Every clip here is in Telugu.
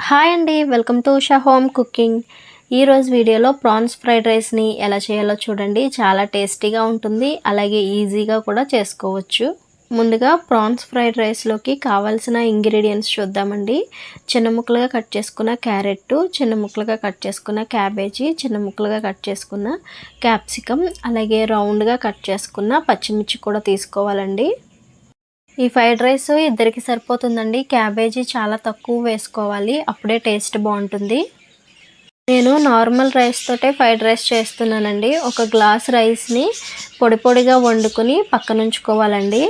హాయ్ అండి, welcome to Usha home cooking. ఈరోజు వీడియోలో ప్రాన్స్ ఫ్రైడ్ రైస్ని ఎలా చేయాలో చూడండి. చాలా టేస్టీగా ఉంటుంది, అలాగే ఈజీగా కూడా చేసుకోవచ్చు. ముందుగా ప్రాన్స్ ఫ్రైడ్ రైస్లోకి కావాల్సిన ఇంగ్రీడియంట్స్ చూద్దామండి. చిన్న ముక్కలుగా కట్ చేసుకున్న క్యారెట్, చిన్న ముక్కలుగా కట్ చేసుకున్న క్యాబేజీ, చిన్న ముక్కలుగా కట్ చేసుకున్న క్యాప్సికమ్, అలాగే రౌండ్గా కట్ చేసుకున్న పచ్చిమిర్చి కూడా తీసుకోవాలండి. ఈ ఫ్రైడ్ రైస్ ఇద్దరికి సరిపోతుందండి. క్యాబేజీ చాలా తక్కువ వేసుకోవాలి, అప్పుడే టేస్ట్ బాగుంటుంది. నేను నార్మల్ రైస్ తోటే ఫ్రైడ్ రైస్ చేస్తున్నానండి. ఒక గ్లాస్ రైస్ని పొడి పొడిగా వండుకొని పక్కన ఉంచుకోవాలండి.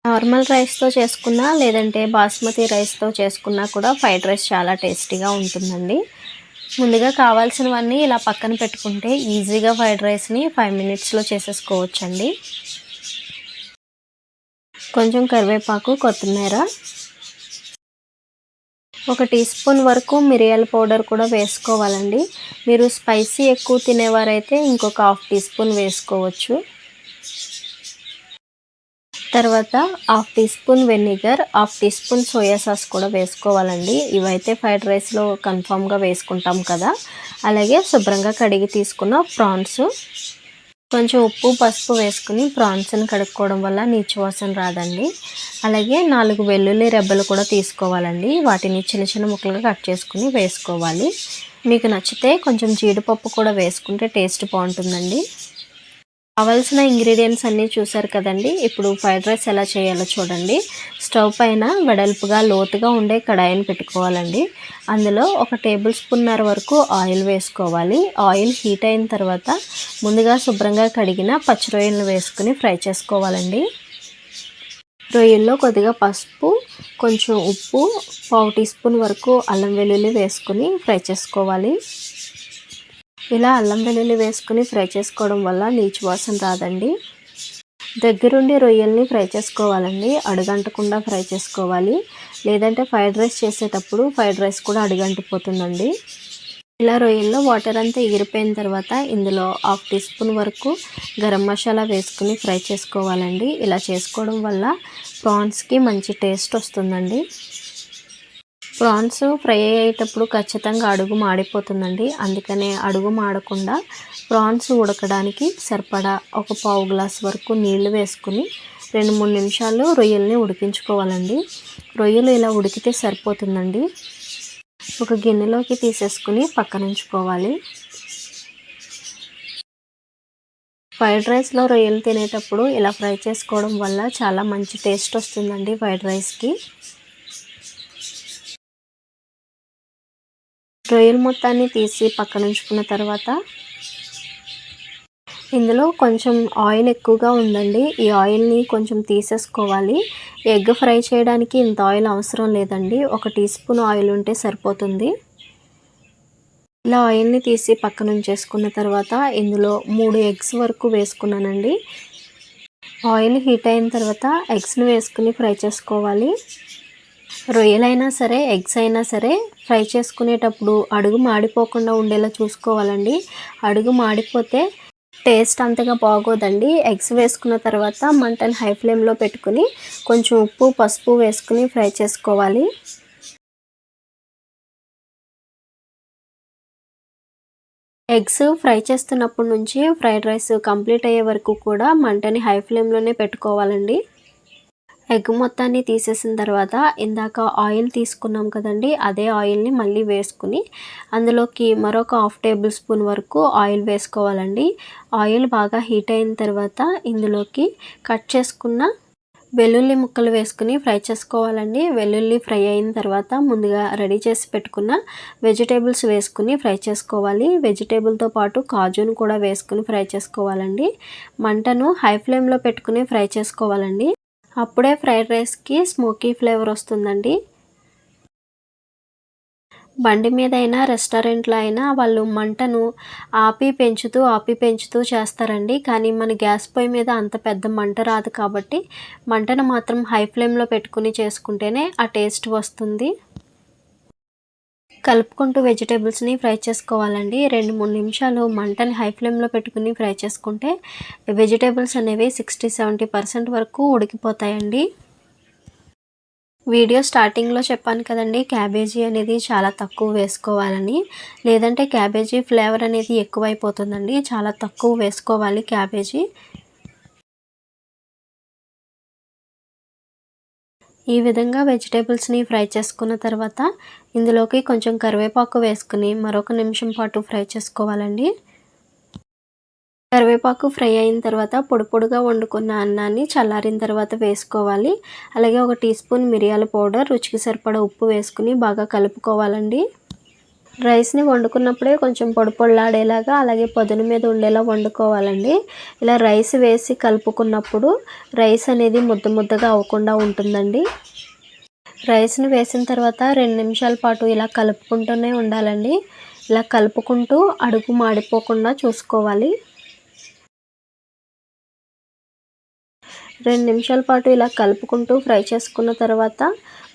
నార్మల్ రైస్తో చేసుకున్నా లేదంటే బాస్మతి రైస్తో చేసుకున్నా కూడా ఫ్రైడ్ రైస్ చాలా టేస్టీగా ఉంటుందండి. ముందుగా కావాల్సినవన్నీ ఇలా పక్కన పెట్టుకుంటే ఈజీగా ఫ్రైడ్ రైస్ని 5 మినిట్స్లో చేసేసుకోవచ్చండి. కొంచెం కరివేపాకు, కొత్తిమీర, ఒక టీ స్పూన్ వరకు మిరియాల పౌడర్ కూడా వేసుకోవాలండి. మీరు స్పైసీ ఎక్కువ తినేవారైతే ఇంకొక హాఫ్ టీ స్పూన్ వేసుకోవచ్చు. తర్వాత half teaspoon vinegar, half teaspoon soya sauce కూడా వేసుకోవాలండి. ఇవైతే ఫ్రైడ్ రైస్లో కన్ఫామ్గా వేసుకుంటాం కదా. అలాగే శుభ్రంగా కడిగి తీసుకున్న ప్రాన్స్, కొంచెం ఉప్పు, పసుపు వేసుకుని ప్రాన్స్ని కడుక్కోవడం వల్ల నీచు వాసన రాదండి. అలాగే 4 వెల్లుల్లి రెబ్బలు కూడా తీసుకోవాలండి. వాటిని చిన్న చిన్న ముక్కలుగా కట్ చేసుకుని వేసుకోవాలి. మీకు నచ్చితే కొంచెం జీడిపప్పు కూడా వేసుకుంటే టేస్ట్ బాగుంటుందండి. కావాల్సిన ఇంగ్రీడియంట్స్ అన్నీ చూసారు కదండి. ఇప్పుడు ఫ్రైడ్ రైస్ ఎలా చేయాలో చూడండి. స్టవ్ పైన వెడల్పుగా లోతుగా ఉండే కడాయిని పెట్టుకోవాలండి. అందులో 1 టేబుల్ స్పూన్నర వరకు ఆయిల్ వేసుకోవాలి. ఆయిల్ హీట్ అయిన తర్వాత ముందుగా శుభ్రంగా కడిగిన పచ్చి రొయ్యలను వేసుకుని ఫ్రై చేసుకోవాలండి. రొయ్యల్లో కొద్దిగా పసుపు, కొంచెం ఉప్పు, పావు టీ స్పూన్ వరకు అల్లం వెల్లుల్లి వేసుకుని ఫ్రై చేసుకోవాలి. ఇలా అల్లం వెల్లుల్లి వేసుకుని ఫ్రై చేసుకోవడం వల్ల నీచు వాసన రాదండి. దగ్గరుండి రొయ్యల్ని ఫ్రై చేసుకోవాలండి. అడుగంటకుండా ఫ్రై చేసుకోవాలి, లేదంటే ఫ్రైడ్ రైస్ చేసేటప్పుడు ఫ్రైడ్ రైస్ కూడా అడుగంటిపోతుందండి. ఇలా రొయ్యల్లో వాటర్ అంతా ఎగిరిపోయిన తర్వాత ఇందులో హాఫ్ టీ స్పూన్ వరకు గరం మసాలా వేసుకుని ఫ్రై చేసుకోవాలండి. ఇలా చేసుకోవడం వల్ల ప్రాన్స్కి మంచి టేస్ట్ వస్తుందండి. ప్రాన్స్ ఫ్రై అయ్యేటప్పుడు ఖచ్చితంగా అడుగు మాడిపోతుందండి. అందుకనే అడుగు మాడకుండా ప్రాన్స్ ఉడకడానికి సరిపడా ఒక పావు గ్లాస్ వరకు నీళ్లు వేసుకుని 2-3 నిమిషాలు రొయ్యల్ని ఉడికించుకోవాలండి. రొయ్యలు ఇలా ఉడికితే సరిపోతుందండి. ఒక గిన్నెలోకి తీసేసుకుని పక్కన ఉంచుకోవాలి. ఫ్రైడ్ రైస్లో రొయ్యలు తినేటప్పుడు ఇలా ఫ్రై చేసుకోవడం వల్ల చాలా మంచి టేస్ట్ వస్తుందండి ఫ్రైడ్ రైస్కి. రొయ్యలు మొత్తాన్ని తీసి పక్కన ఉంచుకున్న తర్వాత ఇందులో కొంచెం ఆయిల్ ఎక్కువగా ఉందండి. ఈ ఆయిల్ని కొంచెం తీసేసుకోవాలి. ఎగ్ ఫ్రై చేయడానికి ఇంత ఆయిల్ అవసరం లేదండి. 1 టీ స్పూన్ ఆయిల్ ఉంటే సరిపోతుంది. ఇలా ఆయిల్ని తీసి పక్కన ఉంచేసుకున్న తర్వాత ఇందులో 3 ఎగ్స్ వరకు వేసుకున్నానండి. ఆయిల్ హీట్ అయిన తర్వాత ఎగ్స్ని వేసుకుని ఫ్రై చేసుకోవాలి. రొయ్యలైనా సరే, ఎగ్స్ అయినా సరే ఫ్రై చేసుకునేటప్పుడు అడుగు మాడిపోకుండా ఉండేలా చూసుకోవాలండి. అడుగు మాడిపోతే టేస్ట్ అంతగా బాగోదండి. ఎగ్స్ వేసుకున్న తర్వాత మంటని హై ఫ్లేమ్లో పెట్టుకుని కొంచెం ఉప్పు, పసుపు వేసుకుని ఫ్రై చేసుకోవాలి. ఎగ్స్ ఫ్రై చేస్తున్నప్పటి నుంచి ఫ్రైడ్ రైస్ కంప్లీట్ అయ్యే వరకు కూడా మంటని హై ఫ్లేమ్లోనే పెట్టుకోవాలండి. ఎగ్ మొత్తాన్ని తీసేసిన తర్వాత ఇందాక ఆయిల్ తీసుకున్నాం కదండి, అదే ఆయిల్ని మళ్ళీ వేసుకుని అందులోకి మరొక హాఫ్ టేబుల్ స్పూన్ వరకు ఆయిల్ వేసుకోవాలండి. ఆయిల్ బాగా హీట్ అయిన తర్వాత ఇందులోకి కట్ చేసుకున్న వెల్లుల్లి ముక్కలు వేసుకుని ఫ్రై చేసుకోవాలండి. వెల్లుల్లి ఫ్రై అయిన తర్వాత ముందుగా రెడీ చేసి పెట్టుకున్న వెజిటేబుల్స్ వేసుకుని ఫ్రై చేసుకోవాలి. వెజిటేబుల్తో పాటు కాజును కూడా వేసుకుని ఫ్రై చేసుకోవాలండి. మంటను హై ఫ్లేమ్లో పెట్టుకుని ఫ్రై చేసుకోవాలండి. అప్పుడే ఫ్రైడ్ రైస్కి స్మోకీ ఫ్లేవర్ వస్తుందండి. బండి మీద అయినా రెస్టారెంట్లో అయినా వాళ్ళు మంటను ఆపి పెంచుతూ చేస్తారండి. కానీ మన గ్యాస్ పొయ్యి మీద అంత పెద్ద మంట రాదు కాబట్టి మంటను మాత్రం హై ఫ్లేమ్లో పెట్టుకుని చేసుకుంటేనే ఆ టేస్ట్ వస్తుంది. కలుపుకుంటూ వెజిటేబుల్స్ని ఫ్రై చేసుకోవాలండి. 2-3 నిమిషాలు మంటని హై ఫ్లేమ్లో పెట్టుకుని ఫ్రై చేసుకుంటే వెజిటేబుల్స్ అనేవి 60-70% వరకు ఉడికిపోతాయండి. వీడియో స్టార్టింగ్లో చెప్పాను కదండి, క్యాబేజీ అనేది చాలా తక్కువ వేసుకోవాలని, లేదంటే క్యాబేజీ ఫ్లేవర్ అనేది ఎక్కువైపోతుందండి. చాలా తక్కువ వేసుకోవాలి క్యాబేజీ. ఈ విధంగా వెజిటేబుల్స్ని ఫ్రై చేసుకున్న తర్వాత ఇందులోకి కొంచెం కరివేపాకు వేసుకుని మరొక నిమిషం పాటు ఫ్రై చేసుకోవాలండి. కరివేపాకు ఫ్రై అయిన తర్వాత పొడి పొడిగా వండుకున్న అన్నాన్ని చల్లారిన తర్వాత వేసుకోవాలి. అలాగే ఒక టీ స్పూన్ మిరియాల పౌడర్, రుచికి సరిపడా ఉప్పు వేసుకుని బాగా కలుపుకోవాలండి. రైస్ని వండుకున్నప్పుడే కొంచెం పొడి పొడిలాడేలాగా, అలాగే పదును మీద ఉండేలా వండుకోవాలండి. ఇలా రైస్ వేసి కలుపుకున్నప్పుడు రైస్ అనేది ముద్ద ముద్దగా అవ్వకుండా ఉంటుందండి. రైస్ని వేసిన తర్వాత 2 నిమిషాల పాటు ఇలా కలుపుకుంటూనే ఉండాలండి. ఇలా కలుపుకుంటూ అడుగు మాడిపోకుండా చూసుకోవాలి. 2 నిమిషాల పాటు ఇలా కలుపుకుంటూ ఫ్రై చేసుకున్న తర్వాత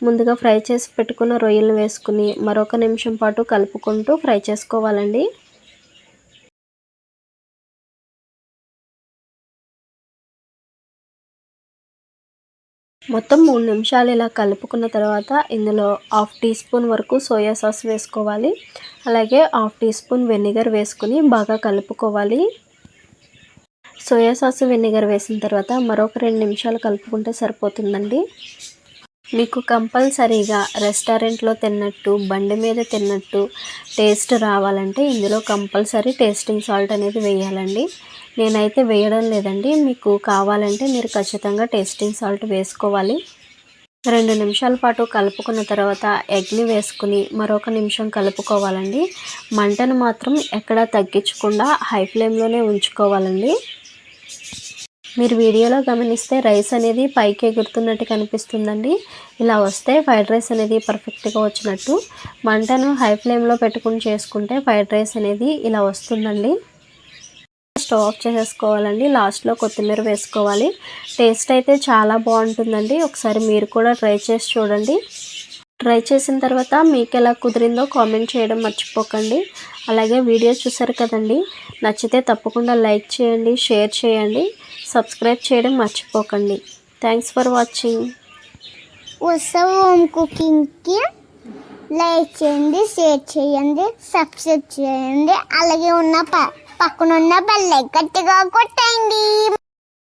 ముందుగా ఫ్రై చేసి పెట్టుకున్న రొయ్యలను వేసుకుని మరొక నిమిషం పాటు కలుపుకుంటూ ఫ్రై చేసుకోవాలండి. మొత్తం 3 నిమిషాలు ఇలా కలుపుకున్న తర్వాత ఇందులో 1/2 టీ స్పూన్ వరకు సోయా సాస్ వేసుకోవాలి. అలాగే 1/2 టీ స్పూన్ వెనిగర్ వేసుకుని బాగా కలుపుకోవాలి. సోయా సాస్, వెనిగర్ వేసిన తర్వాత మరొక 2 నిమిషాలు కలుపుకుంటే సరిపోతుందండి. మీకు కంపల్సరీగా రెస్టారెంట్లో తిన్నట్టు, బండి మీద తిన్నట్టు టేస్ట్ రావాలంటే ఇందులో కంపల్సరీ టేస్టింగ్ సాల్ట్ అనేది వేయాలండి. నేనైతే వేయడం లేదండి. మీకు కావాలంటే మీరు ఖచ్చితంగా టేస్టింగ్ సాల్ట్ వేసుకోవాలి. 2 నిమిషాల పాటు కలుపుకున్న తర్వాత ఎగ్ని వేసుకుని మరొక నిమిషం కలుపుకోవాలండి. మంటను మాత్రం ఎక్కడా తగ్గించకుండా హై ఫ్లేమ్లోనే ఉంచుకోవాలండి. మీరు వీడియోలో గమనిస్తే రైస్ అనేది పైకి ఎగురుతున్నట్టు కనిపిస్తుందండి. ఇలా వస్తే ఫ్రైడ్ రైస్ అనేది పర్ఫెక్ట్గా వచ్చినట్టు. మంటను హై ఫ్లేమ్లో పెట్టుకుని చేసుకుంటే ఫ్రైడ్ రైస్ అనేది ఇలా వస్తుందండి. స్టవ్ ఆఫ్ చేసేసుకోవాలండి. లాస్ట్లో కొత్తిమీర వేసుకోవాలి. టేస్ట్ అయితే చాలా బాగుంటుందండి. ఒకసారి మీరు కూడా ట్రై చేసి చూడండి. ట్రై చేసిన తర్వాత మీకు ఎలా కుదిరిందో కామెంట్ చేయడం మర్చిపోకండి. అలాగే వీడియో చూసారు కదండి, నచ్చితే తప్పకుండా లైక్ చేయండి, షేర్ చేయండి, సబ్స్క్రైబ్ చేయడం మర్చిపోకండి. Thanks for watching. హోమ్ కుకింగ్కి లైక్ చేయండి, షేర్ చేయండి, సబ్స్క్రైబ్ చేయండి. అలాగే ఉన్న పక్కనున్న బెల్ ఐకాన్ గట్టిగా కొట్టండి.